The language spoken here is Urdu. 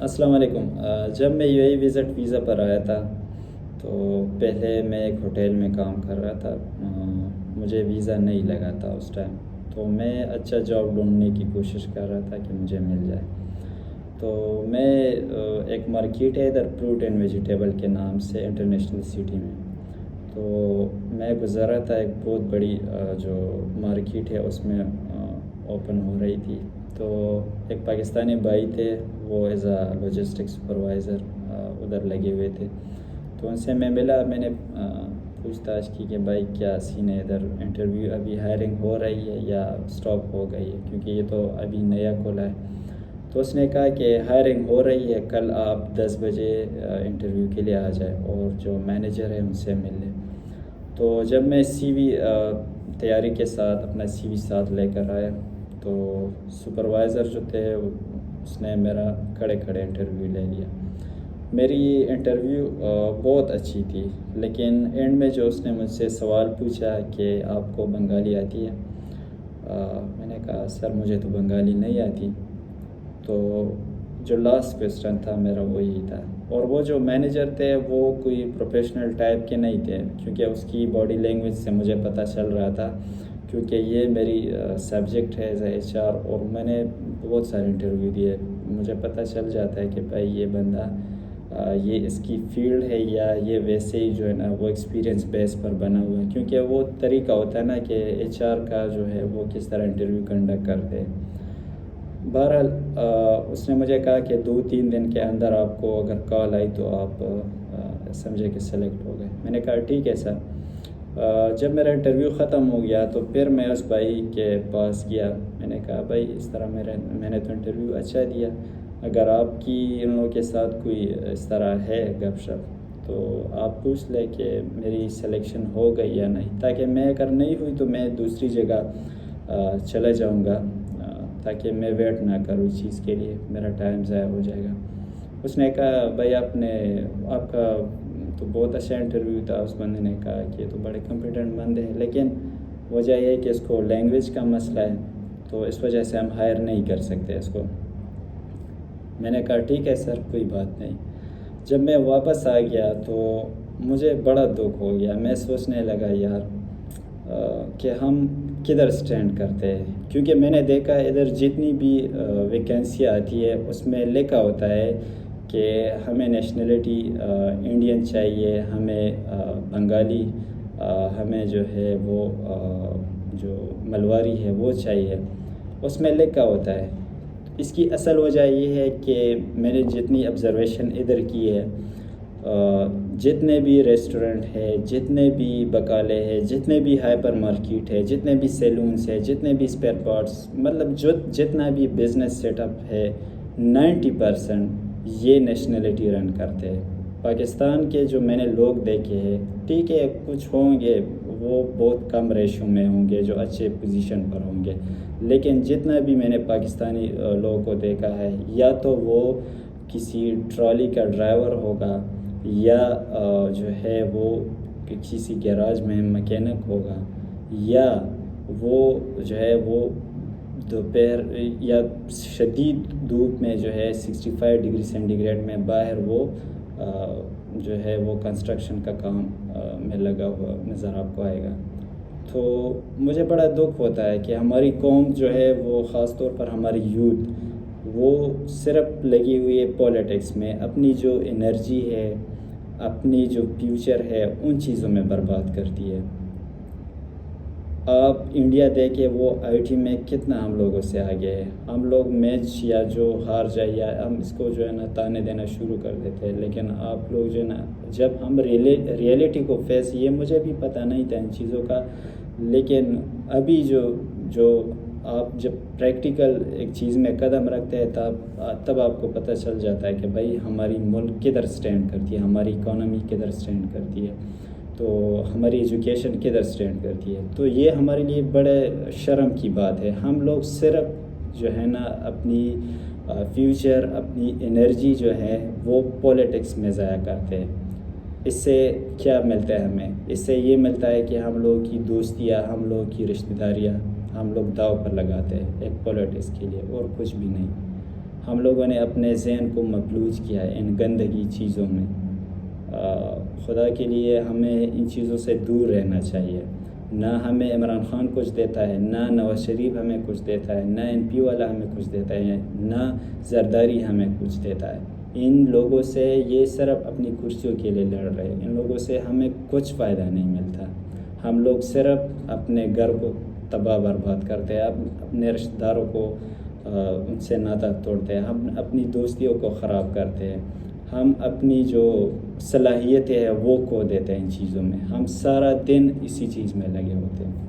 السلام علیکم۔ جب میں یو اے وزٹ ویزا پر آیا تھا تو پہلے میں ایک ہوٹل میں کام کر رہا تھا۔ مجھے ویزا نہیں لگا تھا اس ٹائم، تو میں اچھا جاب ڈھونڈنے کی کوشش کر رہا تھا کہ مجھے مل جائے۔ تو میں ایک مارکیٹ ہے ادھر فروٹ اینڈ ویجیٹیبل کے نام سے انٹرنیشنل سٹی میں، تو میں گزر رہا تھا۔ ایک بہت بڑی جو مارکیٹ ہے اس میں اوپن ہو رہی تھی، تو ایک پاکستانی بھائی تھے، وہ ایز اے لاجسٹک سپروائزر ادھر لگے ہوئے تھے۔ تو ان سے میں ملا، میں نے پوچھ تاچھ کی کہ بھائی کیا سین ہے ادھر، انٹرویو ابھی ہائرنگ ہو رہی ہے یا اسٹاپ ہو گئی ہے، کیونکہ یہ تو ابھی نیا کھولا ہے۔ تو اس نے کہا کہ ہائرنگ ہو رہی ہے، کل آپ 10 بجے انٹرویو کے لیے آ جائیں اور جو مینیجر ہے ان سے مل لیں۔ تو جب میں سی وی تیاری کے ساتھ اپنا سی وی ساتھ لے کر آیا، تو سپروائزر جو تھے اس نے میرا کھڑے کھڑے انٹرویو لے لیا۔ میری انٹرویو بہت اچھی تھی، لیکن اینڈ میں جو اس نے مجھ سے سوال پوچھا کہ آپ کو بنگالی آتی ہے، میں نے کہا سر مجھے تو بنگالی نہیں آتی۔ تو جو لاسٹ کویسچن تھا میرا وہی تھا، اور وہ جو مینیجر تھے وہ کوئی پروفیشنل ٹائپ کے نہیں تھے، کیونکہ اس کی باڈی لینگویج سے مجھے پتہ چل رہا تھا، کیونکہ یہ میری سبجیکٹ ہے ایز اے ایچ آر، اور میں نے بہت سارے انٹرویو دیے۔ مجھے پتہ چل جاتا ہے کہ بھائی یہ بندہ یہ اس کی فیلڈ ہے یا یہ ویسے ہی جو ہے نا وہ ایکسپیرینس بیس پر بنا ہوا ہے، کیونکہ وہ طریقہ ہوتا ہے نا کہ ایچ آر کا جو ہے وہ کس طرح انٹرویو کنڈکٹ کرتے ہیں۔ بہرحال اس نے مجھے کہا کہ 2-3 دن کے اندر آپ کو اگر کال آئی تو آپ سمجھے کہ سلیکٹ ہو گئے۔ میں نے کہا ٹھیک ہے سر۔ جب میرا انٹرویو ختم ہو گیا تو پھر میں اس بھائی کے پاس گیا، میں نے کہا بھائی اس طرح میں نے تو انٹرویو اچھا دیا، اگر آپ کی ان لوگوں کے ساتھ کوئی اس طرح ہے گپ شپ تو آپ پوچھ لیں کہ میری سلیکشن ہو گئی یا نہیں، تاکہ میں اگر نہیں ہوئی تو میں دوسری جگہ چلا جاؤں گا، تاکہ میں ویٹ نہ کروں اس چیز کے لیے، میرا ٹائم ضائع ہو جائے گا۔ اس نے کہا بھائی آپ کا تو بہت اچھا انٹرویو تھا۔ اس بندے نے کہا کہ تو بڑے کمپیٹنٹ بندے ہیں، لیکن وجہ یہ ہے کہ اس کو لینگویج کا مسئلہ ہے، تو اس وجہ سے ہم ہائر نہیں کر سکتے اس کو۔ میں نے کہا ٹھیک ہے سر، کوئی بات نہیں۔ جب میں واپس آ گیا تو مجھے بڑا دکھ ہو گیا، میں سوچنے لگا یار کہ ہم کدھر سٹینڈ کرتے ہیں، کیونکہ میں نے دیکھا ادھر جتنی بھی ویکینسی آتی ہے اس میں لکھا ہوتا ہے کہ ہمیں نیشنلٹی انڈین چاہیے، ہمیں بنگالی، ہمیں جو ہے وہ جو ملواری ہے وہ چاہیے، اس میں لکھا ہوتا ہے۔ اس کی اصل وجہ یہ ہے کہ میں نے جتنی آبزرویشن ادھر کی ہے، جتنے بھی ریسٹورنٹ ہے، جتنے بھی بقالے ہیں، جتنے بھی ہائپر مارکیٹ ہے، جتنے بھی سیلونس ہے، جتنے بھی اسپیئر پارٹس، مطلب جتنا بھی بزنس سیٹ اپ ہے، 90% یہ نیشنلٹی رن کرتے ہیں۔ پاکستان کے جو میں نے لوگ دیکھے ہیں، ٹھیک ہے کچھ ہوں گے، وہ بہت کم ریشو میں ہوں گے جو اچھے پوزیشن پر ہوں گے، لیکن جتنا بھی میں نے پاکستانی لوگوں کو دیکھا ہے، یا تو وہ کسی ٹرالی کا ڈرائیور ہوگا، یا جو ہے وہ کسی گیراج میں مکینک ہوگا، یا وہ جو ہے وہ دوپہر یا شدید دھوپ میں جو ہے 65 ڈگری سینٹی گریڈ میں باہر وہ جو ہے وہ کنسٹرکشن کا کام میں لگا ہوا نظر آپ کو آئے گا۔ تو مجھے بڑا دکھ ہوتا ہے کہ ہماری قوم جو ہے وہ خاص طور پر ہماری یوتھ وہ صرف لگی ہوئی ہے پولیٹکس میں، اپنی جو انرجی ہے، اپنی جو فیوچر ہے ان چیزوں میں برباد کرتی ہے۔ آپ انڈیا دیکھیں، وہ آئی ٹی میں کتنا ہم لوگوں سے آگے ہے۔ ہم لوگ میچ یا جو ہار جائے یا ہم اس کو جو ہے نا تانے دینا شروع کر دیتے ہیں، لیکن آپ لوگ جو ہے نا جب ہم ریئلٹی کو فیس، یہ مجھے بھی پتہ نہیں تھا ان چیزوں کا، لیکن ابھی جو آپ جب پریکٹیکل ایک چیز میں قدم رکھتے ہیں تب آپ کو پتہ چل جاتا ہے کہ بھائی ہماری ملک کدھر سٹینڈ کرتی ہے، ہماری اکانومی کدھر سٹینڈ کرتی ہے، تو ہماری ایجوکیشن کدھر سٹینڈ کرتی ہے۔ تو یہ ہمارے لیے بڑے شرم کی بات ہے، ہم لوگ صرف جو ہے نا اپنی فیوچر، اپنی انرجی جو ہے وہ پولیٹکس میں ضائع کرتے ہیں۔ اس سے کیا ملتا ہے ہمیں؟ اس سے یہ ملتا ہے کہ ہم لوگوں کی دوستیاں، ہم لوگوں کی رشتہ داریاں ہم لوگ داؤ پر لگاتے ہیں ایک پولیٹکس کے لیے، اور کچھ بھی نہیں۔ ہم لوگوں نے اپنے ذہن کو مفلوج کیا ہے ان گندگی چیزوں میں. خدا کے لیے ہمیں ان چیزوں سے دور رہنا چاہیے. نہ ہمیں عمران خان کچھ دیتا ہے، نہ نواز شریف ہمیں کچھ دیتا ہے، نہ MP والا ہمیں کچھ دیتا ہے، نہ زرداری ہمیں کچھ دیتا ہے. ان لوگوں سے یہ صرف اپنی کرسیوں کے لیے لڑ رہے ہیں. ان لوگوں سے ہمیں کچھ فائدہ نہیں ملتا. ہم لوگ صرف اپنے گھر کو تباہ برباد کرتے ہیں، اپنے رشتہ داروں کو ان سے ناطہ توڑتے ہیں، ہم اپنی دوستیوں کو خراب کرتے ہیں، ہم اپنی جو صلاحیتیں ہیں وہ کھو دیتے ہیں ان چیزوں میں. ہم سارا دن اسی چیز میں لگے ہوتے ہیں.